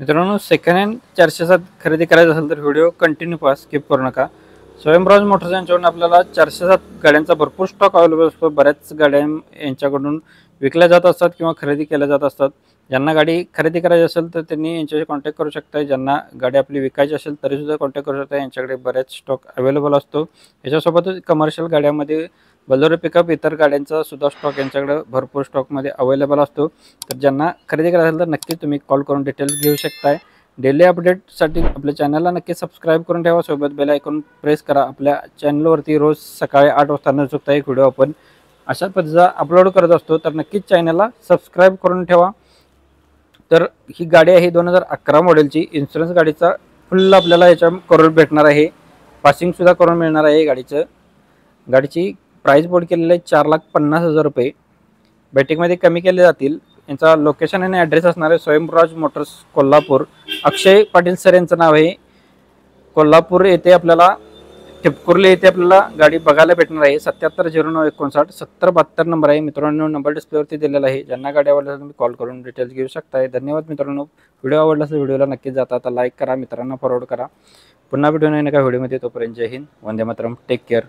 मित्रांनो, second hand 407 खरेदी करायचं असेल तर व्हिडिओ कंटिन्यू पहा, स्किप करू नका. स्वयंराज मोटर्स यांच्याकडून आपल्याला 407 गाड्यांचा भरपूर स्टॉक अवेलेबल असतो. बऱ्याच गाड्या यांच्याकडून विकल्या जात असतात किंवा खरेदी केल्या जात असतात. ज्यांना गाडी खरेदी करायची असेल तर त्यांनी यांच्याशी कॉन्टॅक्ट करू शकता. ज्यांना गाडी आपली विकायची असेल तरीसुद्धा कॉन्टॅक्ट करू शकता. यांच्याकडे बऱ्याच स्टॉक अवेलेबल असतो. याच्यासोबतच कमर्शियल गाड्यामध्ये बोलेरो पिकअप इतर गाड्यांचा सुद्धा स्टॉक यांच्याकडे भरपूर स्टॉकमध्ये अवेलेबल असतो. तर ज्यांना खरेदी करायचं असेल तर नक्की तुम्ही कॉल करून डिटेल्स घेऊ शकताय. डेली अपडेटसाठी आपल्या चॅनलला नक्की सबस्क्राईब करून ठेवा. सोबत बेल आयकॉन प्रेस करा. आपल्या चॅनलवरती रोज सकाळी 8 वाजता न चुकता एक व्हिडिओ आपण अशा पद्धतीचा अपलोड करत असतो. तर नक्कीच चॅनलला सबस्क्राईब करून ठेवा. तर ही गाडी आहे 2011 मॉडेलची. इन्शुरन्स गाडीचा फुल आपल्याला याच्या करून भेटणार आहे. पासिंगसुद्धा करून मिळणार आहे गाडीचं. गाडीची प्राइस बोर्ड केलेलं आहे 4,50,000 रुपये. बैठकीमध्ये कमी केले जातील. यांचा लोकेशन आणि ॲड्रेस असणार आहे स्वयंराज मोटर्स कोल्हापूर. अक्षय पाटील सर यांचं नाव आहे. कोल्हापूर येथे आपल्याला टिपकुर्ली येथे आपल्याला गाडी बघायला भेटणार आहे. 770959 7072 नंबर आहे. मित्रांनो, नंबर डिस्प्लेवरती दिलेला आहे. ज्यांना गाडी आवडल्या तुम्ही कॉल करून डिटेल्स घेऊ शकताय. धन्यवाद मित्रांनो. व्हिडिओ आवडला असेल व्हिडिओला नक्कीच जाता आता लाईक करा, मित्रांना फॉरवर्ड करा. पुन्हा व्हिडिओ नाही का व्हिडिओमध्ये. तोपर्यंत जय हिंद, वंदे मातरम, टेक केअर.